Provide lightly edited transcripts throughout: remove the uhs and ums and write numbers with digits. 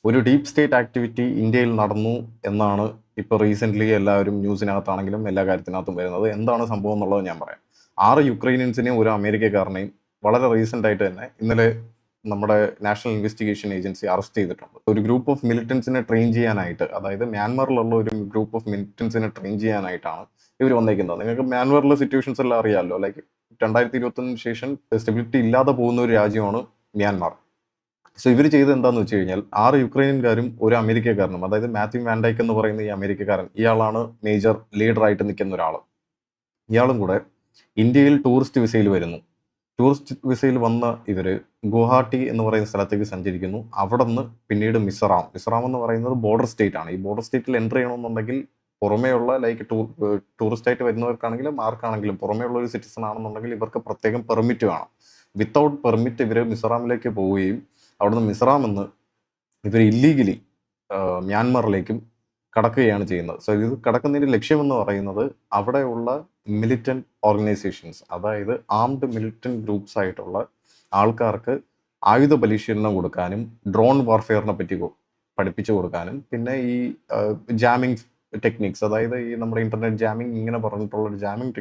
ഒരു deep state activity ഇന്ത്യയിൽ നടന്നു എന്നാണ് ഇപ്പോൾ റീസെൻ്റ്ലി എല്ലാവരും ന്യൂസിനകത്താണെങ്കിലും എല്ലാ കാര്യത്തിനകത്തും വരുന്നത്. എന്താണ് സംഭവം എന്നുള്ളത് ഞാൻ പറയാം. 6 യുക്രൈനിയൻസിനെയും ഒരു അമേരിക്കക്കാരനെയും വളരെ റീസെൻ്റ് ആയിട്ട് തന്നെ ഇന്നലെ നമ്മുടെ നാഷണൽ ഇൻവെസ്റ്റിഗേഷൻ ഏജൻസി അറസ്റ്റ് ചെയ്തിട്ടുണ്ട്. ഒരു ഗ്രൂപ്പ് ഓഫ് മിലിറ്റൻസിനെ ട്രെയിൻ ചെയ്യാനായിട്ട്, അതായത് മ്യാൻമറിലുള്ള ഒരു ഗ്രൂപ്പ് ഓഫ് മിലിറ്റൻസിനെ ട്രെയിൻ ചെയ്യാനായിട്ടാണ് ഇവർ വന്നേക്കുന്നത്. നിങ്ങൾക്ക് മ്യാൻമറിലെ സിറ്റുവേഷൻസ് എല്ലാം അറിയാമല്ലോ. ലൈക്ക് 2021 ശേഷം സ്റ്റെബിലിറ്റി ഇല്ലാതെ പോകുന്ന ഒരു രാജ്യമാണ് മ്യാൻമാർ. സോ ഇവർ ചെയ്തത് എന്താണെന്ന് വെച്ച് കഴിഞ്ഞാൽ 6 യുക്രൈനിയൻകാരും ഒരു അമേരിക്കക്കാരനും, അതായത് മാത്യു വാൻഡൈക്ക് എന്ന് പറയുന്ന ഈ അമേരിക്കക്കാരൻ, ഇയാളാണ് മേജർ ലീഡറായിട്ട് നിൽക്കുന്ന ഒരാൾ. ഇയാളും കൂടെ ഇന്ത്യയിൽ ടൂറിസ്റ്റ് വിസയിൽ വരുന്നു. ടൂറിസ്റ്റ് വിസയിൽ വന്ന ഇവർ ഗുവാഹട്ടി എന്ന് പറയുന്ന സ്ഥലത്തേക്ക് സഞ്ചരിക്കുന്നു. അവിടെ നിന്ന് പിന്നീട് മിസോറാം എന്ന് പറയുന്നത് ബോർഡർ സ്റ്റേറ്റ് ആണ്. ഈ ബോർഡർ സ്റ്റേറ്റിൽ എൻ്റർ ചെയ്യണമെന്നുണ്ടെങ്കിൽ പുറമേയുള്ള ലൈക്ക് ടൂറിസ്റ്റായിട്ട് വരുന്നവർക്കാണെങ്കിലും ആർക്കാണെങ്കിലും പുറമേയുള്ള ഒരു സിറ്റിസൺ ആണെന്നുണ്ടെങ്കിൽ ഇവർക്ക് പ്രത്യേകം പെർമിറ്റ് വേണം. വിത്തൗട്ട് പെർമിറ്റ് ഇവർ മിസോറാമിലേക്ക് പോവുകയും അവിടുന്ന് മിസോറാമെന്ന് ഇവർ ഇല്ലീഗലി മ്യാൻമറിലേക്കും കടക്കുകയാണ് ചെയ്യുന്നത്. സോ ഇത് കടക്കുന്നതിൻ്റെ ലക്ഷ്യമെന്ന് പറയുന്നത് അവിടെയുള്ള മിലിറ്റന്റ് ഓർഗനൈസേഷൻസ്, അതായത് ആംഡ് മിലിറ്റന്റ് ഗ്രൂപ്പ്സ് ആയിട്ടുള്ള ആൾക്കാർക്ക് ആയുധ പരിശീലനം കൊടുക്കാനും ഡ്രോൺ വാർഫെയറിനെ പറ്റി പഠിപ്പിച്ചു കൊടുക്കാനും പിന്നെ ഈ ജാമിങ് ടെക്നിക്സ്, അതായത് ഈ നമ്മുടെ ഇന്റർനെറ്റ് ജാമിങ് ഇങ്ങനെ പറഞ്ഞിട്ടുള്ള ഒരു ജാമിങ്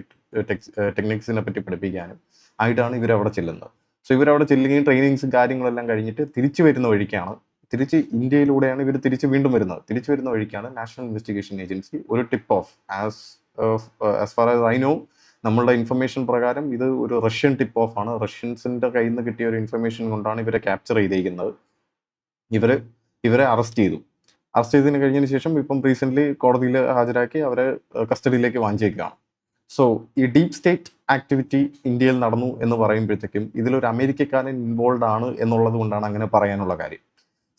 ടെക്നിക്സിനെ പറ്റി പഠിപ്പിക്കാനും ആയിട്ടാണ് ഇവരവിടെ ചെല്ലുന്നത്. സോ ഇവരവിടെ ചെല്ലുകയും ട്രെയിനിങ്സും കാര്യങ്ങളെല്ലാം കഴിഞ്ഞിട്ട് തിരിച്ചു വരുന്ന വഴിക്കാണ്, തിരിച്ച് ഇന്ത്യയിലൂടെയാണ് ഇവർ തിരിച്ച് വീണ്ടും വരുന്നത്. തിരിച്ചു വരുന്ന വഴിക്കാണ് നാഷണൽ ഇൻവെസ്റ്റിഗേഷൻ ഏജൻസി ഒരു tip of, as far as I know, നമ്മളുടെ ഇൻഫർമേഷൻ പ്രകാരം ഇത് ഒരു റഷ്യൻ ടിപ്പ് ഓഫ് ആണ്. റഷ്യൻസിന്റെ കയ്യിൽ നിന്ന് കിട്ടിയ ഒരു ഇൻഫർമേഷൻ കൊണ്ടാണ് ഇവരെ ക്യാപ്ചർ ചെയ്തിരിക്കുന്നത്. ഇവരെ അറസ്റ്റ് ചെയ്തതിന് കഴിഞ്ഞതിന് ശേഷം ഇപ്പം റീസെന്റ് കോടതിയിൽ ഹാജരാക്കി അവരെ കസ്റ്റഡിയിലേക്ക് വാങ്ങിച്ചേക്കുകയാണ്. സോ ഈ ഡീപ് സ്റ്റേറ്റ് ആക്ടിവിറ്റി ഇന്ത്യയിൽ നടന്നു എന്ന് പറയുമ്പോഴത്തേക്കും ഇതിലൊരു അമേരിക്കക്കാരൻ ഇൻവോൾവ് ആണ് എന്നുള്ളത് കൊണ്ടാണ് അങ്ങനെ പറയാനുള്ള കാര്യം.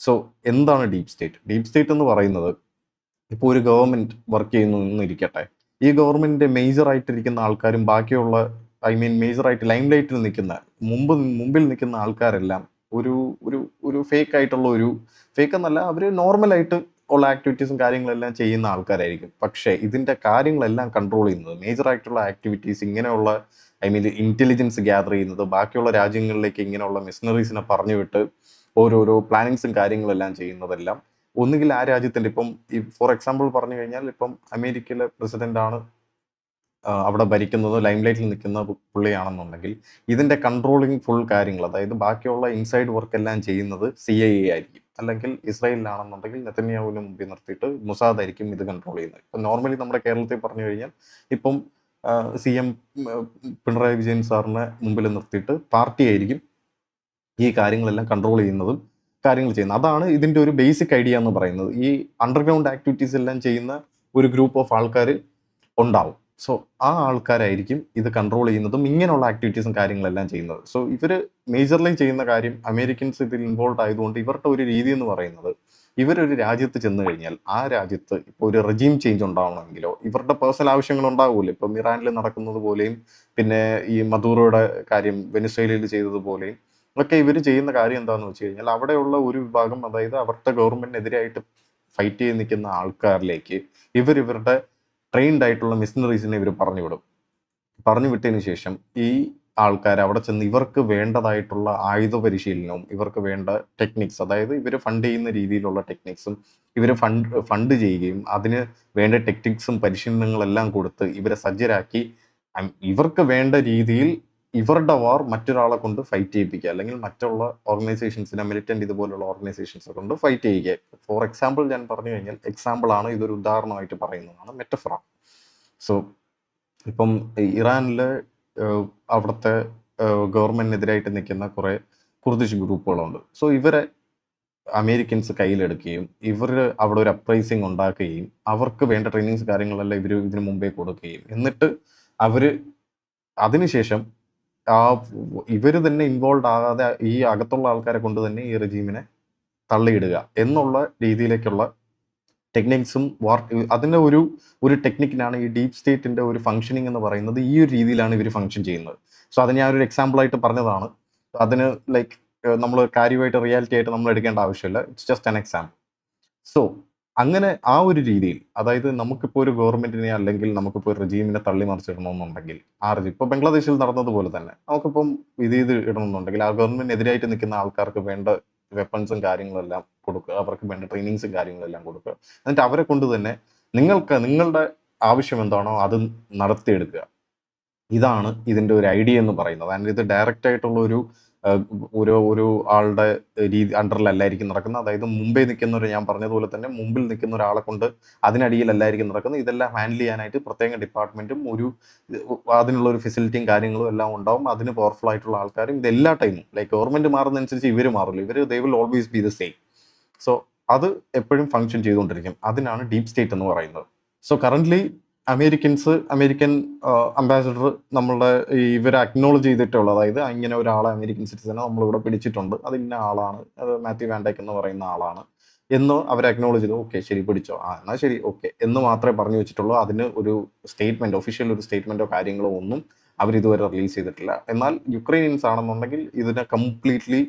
സോ എന്താണ് ഡീപ് സ്റ്റേറ്റ്? ഡീപ് സ്റ്റേറ്റ് എന്ന് പറയുന്നത്, ഇപ്പോൾ ഒരു ഗവൺമെന്റ് വർക്ക് ചെയ്യുന്നു എന്നിരിക്കട്ടെ, ഈ ഗവൺമെന്റിന്റെ മേജർ ആയിട്ടിരിക്കുന്ന ആൾക്കാരും ബാക്കിയുള്ള മേജറായിട്ട് ലൈം ലൈറ്റിൽ നിൽക്കുന്ന മുമ്പിൽ നിൽക്കുന്ന ആൾക്കാരെല്ലാം ഒരു ഒരു ഒരു ഫേക്ക് ആയിട്ടുള്ള ഫേക്ക് എന്നല്ല, അവർ നോർമലായിട്ട് ഉള്ള ആക്ടിവിറ്റീസും കാര്യങ്ങളെല്ലാം ചെയ്യുന്ന ആൾക്കാരായിരിക്കും. പക്ഷേ ഇതിന്റെ കാര്യങ്ങളെല്ലാം കൺട്രോൾ ചെയ്യുന്നത്, മേജർ ആയിട്ടുള്ള ആക്ടിവിറ്റീസ് ഇങ്ങനെയുള്ള ഇന്റലിജൻസ് ഗ്യാദർ ചെയ്യുന്നത്, ബാക്കിയുള്ള രാജ്യങ്ങളിലേക്ക് ഇങ്ങനെയുള്ള മിഷനറീസിനെ പറഞ്ഞു വിട്ട് ഓരോരോ പ്ലാനിങ്സും കാര്യങ്ങളെല്ലാം ചെയ്യുന്നതെല്ലാം ഒന്നുകിൽ ആ രാജ്യത്തിന്റെ, ഇപ്പം ഫോർ എക്സാമ്പിൾ പറഞ്ഞു കഴിഞ്ഞാൽ ഇപ്പം അമേരിക്കയിലെ പ്രസിഡന്റ് ആണ് അവിടെ ഭരിക്കുന്നത്, ലൈം ലൈറ്റിൽ നിൽക്കുന്ന പുള്ളിയാണെന്നുണ്ടെങ്കിൽ ഇതിന്റെ കൺട്രോളിങ് ഫുൾ കാര്യങ്ങൾ, അതായത് ബാക്കിയുള്ള ഇൻസൈഡ് വർക്ക് എല്ലാം ചെയ്യുന്നത് CIA ആയിരിക്കും. അല്ലെങ്കിൽ ഇസ്രായേലിലാണെന്നുണ്ടെങ്കിൽ നെതന്യാഹുവിനെ മുമ്പിൽ നിർത്തിയിട്ട് മുസാദ് ആയിരിക്കും ഇത് കൺട്രോൾ ചെയ്യുന്നത്. ഇപ്പം നോർമലി നമ്മുടെ കേരളത്തിൽ പറഞ്ഞു കഴിഞ്ഞാൽ ഇപ്പം CM പിണറായി വിജയൻ സാറിനെ മുമ്പിൽ നിർത്തിയിട്ട് പാർട്ടി ആയിരിക്കും ഈ കാര്യങ്ങളെല്ലാം കൺട്രോൾ ചെയ്യുന്നതും കാര്യങ്ങൾ ചെയ്യുന്നത്. അതാണ് ഇതിന്റെ ഒരു ബേസിക് ഐഡിയ എന്ന് പറയുന്നത്. ഈ അണ്ടർഗ്രൗണ്ട് ആക്ടിവിറ്റീസ് എല്ലാം ചെയ്യുന്ന ഒരു ഗ്രൂപ്പ് ഓഫ് ആൾക്കാർ ഉണ്ടാവും. സോ ആ ആൾക്കാരായിരിക്കും ഇത് കൺട്രോൾ ചെയ്യുന്നതും ഇങ്ങനെയുള്ള ആക്ടിവിറ്റീസും കാര്യങ്ങളെല്ലാം ചെയ്യുന്നത്. സോ ഇവർ മേജർലി ചെയ്യുന്ന കാര്യം, അമേരിക്കൻസ് ഇതിൽ ഇൻവോൾവ് ആയതുകൊണ്ട് ഇവരുടെ ഒരു രീതി എന്ന് പറയുന്നത്, ഇവരൊരു രാജ്യത്ത് ചെന്ന് കഴിഞ്ഞാൽ ആ രാജ്യത്ത് ഇപ്പോൾ ഒരു റെജീം ചേഞ്ച് ഉണ്ടാവണമെങ്കിലോ ഇവരുടെ പേഴ്സണൽ ആവശ്യങ്ങൾ ഉണ്ടാവുമല്ലോ. ഇപ്പം ഇറാനിൽ നടക്കുന്നത് പോലെയും പിന്നെ ഈ മദൂറോയുടെ കാര്യം വെനിസ്വേലയിൽ ചെയ്തതുപോലെയും ഒക്കെ ഇവർ ചെയ്യുന്ന കാര്യം എന്താണെന്ന് വെച്ച് കഴിഞ്ഞാൽ അവിടെയുള്ള ഒരു വിഭാഗം, അതായത് അവരുടെ ഗവൺമെന്റിനെതിരായിട്ട് ഫൈറ്റ് ചെയ്ത് നിൽക്കുന്ന ആൾക്കാരിലേക്ക് ഇവരുടെ ട്രെയിൻഡ് ആയിട്ടുള്ള മിഷനറീസിനെ ഇവർ പറഞ്ഞു വിട്ടതിന് ശേഷം ഈ ആൾക്കാർ അവിടെ ചെന്ന് ഇവർക്ക് വേണ്ടതായിട്ടുള്ള ആയുധ പരിശീലനവും ഇവർക്ക് വേണ്ട ടെക്നിക്സ്, അതായത് ഇവർ ഫണ്ട് ചെയ്യുന്ന രീതിയിലുള്ള ടെക്നിക്സും ഇവർ ഫണ്ട് ചെയ്യുകയും അതിന് വേണ്ട ടെക്നിക്സും പരിശീലനങ്ങളെല്ലാം കൊടുത്ത് ഇവരെ സജ്ജരാക്കി ഇവർക്ക് വേണ്ട രീതിയിൽ ഇവരുടെ വാർ മറ്റൊരാളെ കൊണ്ട് ഫൈറ്റ് ചെയ്യിപ്പിക്കുക, അല്ലെങ്കിൽ മറ്റുള്ള ഓർഗനൈസേഷൻസിനെ, മിലിറ്റന്റ് ഇതുപോലുള്ള ഓർഗനൈസേഷൻസ് കൊണ്ട് ഫൈറ്റ് ചെയ്യുക. ഫോർ എക്സാമ്പിൾ ഞാൻ പറഞ്ഞു കഴിഞ്ഞാൽ, എക്സാമ്പിൾ ആണ്, ഇതൊരു ഉദാഹരണമായിട്ട് പറയുന്നതാണ് മെറ്റഫറ. സോ ഇപ്പം ഇറാനിലെ അവിടുത്തെ ഗവൺമെന്റിനെതിരായിട്ട് നിൽക്കുന്ന കുറെ കുർദിഷ് ഗ്രൂപ്പുകളുണ്ട്. സോ ഇവരെ അമേരിക്കൻസ് കയ്യിലെടുക്കുകയും ഇവർ അവിടെ ഒരു അപ്രൈസിങ് ഉണ്ടാക്കുകയും അവർക്ക് വേണ്ട ട്രെയിനിങ്സ് കാര്യങ്ങളെല്ലാം ഇവർ ഇതിനു മുമ്പേ കൊടുക്കുകയും എന്നിട്ട് അവര് അതിനുശേഷം ഇവർ തന്നെ ഇൻവോൾവ് ആകാതെ ഈ അകത്തുള്ള ആൾക്കാരെ കൊണ്ട് തന്നെ ഈ റെജീമിനെ തള്ളിയിടുക എന്നുള്ള രീതിയിലേക്കുള്ള ടെക്നിക്സും അതിൻ്റെ ഒരു ടെക്നിക്കിനാണ് ഈ ഡീപ് സ്റ്റേറ്റിന്റെ ഒരു ഫംഗ്ഷനിങ് എന്ന് പറയുന്നത്. ഈ ഒരു രീതിയിലാണ് ഇവർ ഫംഗ്ഷൻ ചെയ്യുന്നത്. സോ അത് ഞാൻ ഒരു എക്സാമ്പിൾ ആയിട്ട് പറഞ്ഞതാണ്. അതിന് ലൈക്ക് നമ്മൾ കാര്യമായിട്ട് റിയാലിറ്റി ആയിട്ട് നമ്മൾ എടുക്കേണ്ട ആവശ്യമില്ല. It's just an example. So അങ്ങനെ ആ ഒരു രീതിയിൽ, അതായത് നമുക്കിപ്പോൾ ഒരു ഗവൺമെന്റിനെ അല്ലെങ്കിൽ നമുക്കിപ്പോൾ ഒരു റെജീമിനെ തള്ളി മറിച്ചിടണമെന്നുണ്ടെങ്കിൽ ആ റെജീം ഇപ്പോൾ ബംഗ്ലാദേശിൽ നടന്നതുപോലെ തന്നെ നമുക്കിപ്പം ഇത് ഇടണമെന്നുണ്ടെങ്കിൽ ആ ഗവൺമെന്റിനെതിരായിട്ട് നിൽക്കുന്ന ആൾക്കാർക്ക് വേണ്ട വെപ്പൺസും കാര്യങ്ങളെല്ലാം കൊടുക്കുക, അവർക്ക് വേണ്ട ട്രെയിനിങ്സും കാര്യങ്ങളെല്ലാം കൊടുക്കുക. എന്നിട്ട് അവരെ കൊണ്ട് തന്നെ നിങ്ങളുടെ ആവശ്യം എന്താണോ അത് നടത്തിയെടുക്കുക. ഇതാണ് ഇതിൻ്റെ ഒരു ഐഡിയ എന്ന് പറയുന്നത്. ആൻഡ് ഇത് ഡയറക്റ്റ് ആയിട്ടുള്ള ഒരു ആളുടെ അണ്ടറിലല്ലായിരിക്കും നടക്കുന്നത്. അതായത് മുമ്പേ നിൽക്കുന്നവർ, ഞാൻ പറഞ്ഞതുപോലെ തന്നെ മുമ്പിൽ നിൽക്കുന്ന ഒരാളെ കൊണ്ട് അതിനടിയിലല്ലായിരിക്കും നടക്കുന്നത്. ഇതെല്ലാം ഹാൻഡിൽ ചെയ്യാനായിട്ട് പ്രത്യേക ഡിപ്പാർട്ട്മെന്റും അതിനുള്ള ഒരു ഫെസിലിറ്റിയും കാര്യങ്ങളും എല്ലാം ഉണ്ടാവും. അതിന് പവർഫുൾ ആയിട്ടുള്ള ആൾക്കാരും ഇത് എല്ലാ ടൈമും, ലൈക്ക് ഗവൺമെന്റ് മാറുന്നതനുസരിച്ച് ഇവർ മാറില്ല, they will always be the same. So അത് എപ്പോഴും ഫങ്ഷൻ ചെയ്തുകൊണ്ടിരിക്കും. അതിനാണ് ഡീപ് സ്റ്റേറ്റ് എന്ന് പറയുന്നത്. സോ കറന്റ്ലി അമേരിക്കൻ അംബാസിഡർ നമ്മളുടെ ഇവരെ അക്നോളജ് ചെയ്തിട്ടുള്ളത്, അതായത് ഇങ്ങനെ ഒരാളെ അമേരിക്കൻ സിറ്റിസനെ നമ്മളിവിടെ പിടിച്ചിട്ടുണ്ട്, അത് ഇന്ന ആളാണ്, അത് മാത്യു വാൻ ഡൈക്ക് എന്ന് പറയുന്ന ആളാണ് എന്ന് അവരെ അക്നോളജ് ചെയ്തു. ഓക്കെ ശരി, പിടിച്ചോ, എന്നാൽ ശരി ഓക്കെ എന്ന് മാത്രമേ പറഞ്ഞു വെച്ചിട്ടുള്ളൂ. അതിന് ഒരു സ്റ്റേറ്റ്മെന്റ്, ഒഫീഷ്യൽ ഒരു സ്റ്റേറ്റ്മെന്റോ കാര്യങ്ങളോ ഒന്നും അവരിതുവരെ റിലീസ് ചെയ്തിട്ടില്ല. എന്നാൽ യുക്രൈനിയൻസ് ആണെന്നുണ്ടെങ്കിൽ ഇതിനെ കംപ്ലീറ്റ്ലി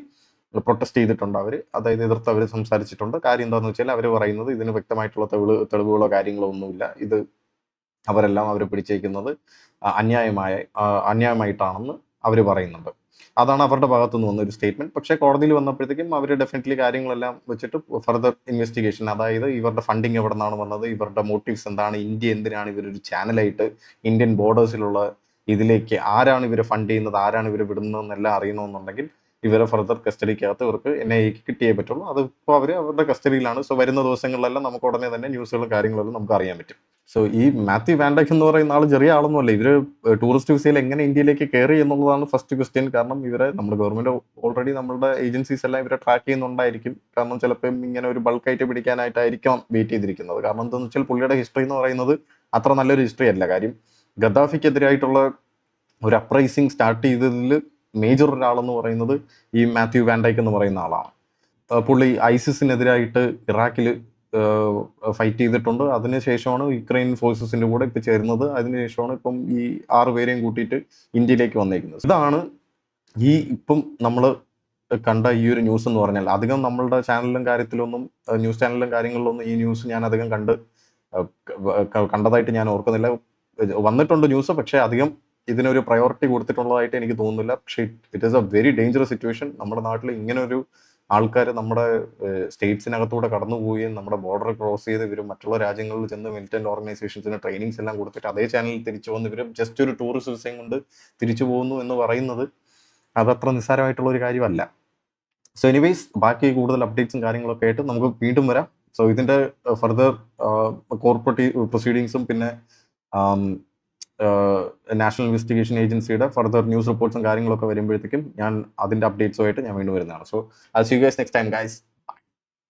പ്രൊട്ടസ്റ്റ് ചെയ്തിട്ടുണ്ട് അവർ, അതായത് എതിർത്ത് അവർ സംസാരിച്ചിട്ടുണ്ട്. കാര്യം എന്താണെന്ന് വെച്ചാൽ അവർ പറയുന്നത് ഇതിന് വ്യക്തമായിട്ടുള്ള തെളിവുകളോ കാര്യങ്ങളോ ഒന്നുമില്ല, ഇത് അവരെല്ലാം അവർ പിടിച്ചേക്കുന്നത് അന്യായമായിട്ടാണെന്ന് അവർ പറയുന്നുണ്ട്. അതാണ് അവരുടെ ഭാഗത്തു നിന്ന് വന്ന ഒരു സ്റ്റേറ്റ്മെന്റ്. പക്ഷേ കോടതിയിൽ വന്നപ്പോഴത്തേക്കും അവർ ഡെഫിനറ്റ്ലി കാര്യങ്ങളെല്ലാം വെച്ചിട്ട് ഫർദർ ഇൻവെസ്റ്റിഗേഷൻ, അതായത് ഇവരുടെ ഫണ്ടിങ് എവിടെ നിന്നാണ് വന്നത്, ഇവരുടെ മോട്ടീവ്സ് എന്താണ്, ഇന്ത്യ എന്തിനാണ് ഇവരൊരു ചാനലായിട്ട് ഇന്ത്യൻ ബോർഡേഴ്സിലുള്ള ഇതിലേക്ക് ആരാണ് ഇവരെ ഫണ്ട് ചെയ്യുന്നത്, ആരാണ് ഇവരെ വിടുന്നതെന്നെല്ലാം അറിയണമെന്നുണ്ടെങ്കിൽ ഇവരെ ഫർദർ കസ്റ്റഡിക്കകത്ത് ഇവർക്ക് NIA കിട്ടിയേ പറ്റുള്ളൂ. അതിപ്പോൾ അവരുടെ കസ്റ്റഡിയിലാണ്. സോ വരുന്ന ദിവസങ്ങളിലെല്ലാം നമുക്ക് ഉടനെ തന്നെ ന്യൂസുകളും കാര്യങ്ങളെല്ലാം നമുക്ക് അറിയാൻ പറ്റും. സോ ഈ മാത്യു വാൻ ഡൈക്ക് എന്ന് പറയുന്ന ആൾ ചെറിയ ആളൊന്നുമല്ല. ഇവർ ടൂറിസ്റ്റ് വിസയിൽ എങ്ങനെ ഇന്ത്യയിലേക്ക് കയറി എന്നുള്ളതാണ് ഫസ്റ്റ് ക്വസ്റ്റ്യൻ. കാരണം ഇവരെ നമ്മുടെ ഗവൺമെന്റ് ഓൾറെഡി നമ്മളുടെ ഏജൻസീസ് എല്ലാം ഇവരെ ട്രാക്ക് ചെയ്യുന്നുണ്ടായിരിക്കും. കാരണം ചിലപ്പം ഇങ്ങനെ ഒരു ബൾക്കായിട്ട് പിടിക്കാനായിട്ടായിരിക്കാം വെയിറ്റ് ചെയ്തിരിക്കുന്നത്. കാരണം എന്താണെന്ന് വെച്ചാൽ പുള്ളിയുടെ ഹിസ്റ്ററി എന്ന് പറയുന്നത് അത്ര നല്ലൊരു ഹിസ്റ്ററി അല്ല. കാര്യം ഗദ്ദാഫിക്കെതിരായിട്ടുള്ള ഒരു അപ്രൈസിങ് സ്റ്റാർട്ട് ചെയ്തതിൽ മേജർ ഒരാളെന്ന് പറയുന്നത് ഈ മാത്യു വാൻ ഡൈക്ക് എന്ന് പറയുന്ന ആളാണ്. പുള്ളി ഐസിസിനെതിരായിട്ട് ഇറാഖിൽ ഫൈറ്റ് ചെയ്തിട്ടുണ്ട്. അതിനുശേഷമാണ് യുക്രൈൻ ഫോഴ്സസിന്റെ കൂടെ ഇപ്പം ചേരുന്നത്. അതിനുശേഷമാണ് ഇപ്പം ഈ 6 പേരെയും കൂട്ടിയിട്ട് ഇന്ത്യയിലേക്ക് വന്നേക്കുന്നത്. ഇതാണ് ഇപ്പം നമ്മൾ കണ്ട ഈ ഒരു ന്യൂസ് എന്ന് പറഞ്ഞാൽ. അധികം നമ്മളുടെ ചാനലിലും കാര്യത്തിലൊന്നും, ന്യൂസ് ചാനലിലും കാര്യങ്ങളിലൊന്നും ഈ ന്യൂസ് ഞാൻ അധികം കണ്ടതായിട്ട് ഞാൻ ഓർക്കുന്നില്ല. വന്നിട്ടുണ്ട് ന്യൂസ്, പക്ഷേ അധികം ഇതിനൊരു പ്രയോറിറ്റി കൊടുത്തിട്ടുള്ളതായിട്ട് എനിക്ക് തോന്നുന്നില്ല. പക്ഷേ it is A very dangerous situation. നമ്മുടെ നാട്ടിൽ ഇങ്ങനെ ഒരു ആൾക്കാർ നമ്മുടെ സ്റ്റേറ്റ്സിനകത്തൂടെ കടന്നു പോവുകയും നമ്മുടെ ബോർഡർ ക്രോസ് ചെയ്ത് ഇവർ മറ്റുള്ള രാജ്യങ്ങളിൽ ചെന്ന് മിലിറ്റന്റ് ഓർഗനൈസേഷൻസിന് ട്രെയിനിങ്സ് എല്ലാം കൊടുത്തിട്ട് അതേ ചാനലിൽ തിരിച്ചു വന്ന് ഇവർ ജസ്റ്റ് ഒരു ടൂറിസ്റ്റ് വിസയും കൊണ്ട് തിരിച്ചു പോകുന്നു എന്ന് പറയുന്നത് അതത്ര നിസ്സാരമായിട്ടുള്ള ഒരു കാര്യമല്ല. സോ എനിവേസ്, ബാക്കി കൂടുതൽ അപ്ഡേറ്റ്സും കാര്യങ്ങളൊക്കെ ആയിട്ട് നമുക്ക് വീണ്ടും വരാം. സോ ഇതിൻ്റെ ഫർദർ കോർപ്പറേറ്റ് പ്രൊസീഡിങ്സും പിന്നെ നാഷണൽ ഇൻവെസ്റ്റിഗേഷൻ ഏജൻസിയുടെ ഫർദർ ന്യൂസ് റിപ്പോർട്ട്സും കാര്യങ്ങളൊക്കെ വരുമ്പോഴത്തേക്കും ഞാൻ അതിൻ്റെ അപ്ഡേറ്റ്സുമായിട്ട് ഞാൻ വീണ്ടും വരുന്നതാണ്. So I'll see you guys next time, guys.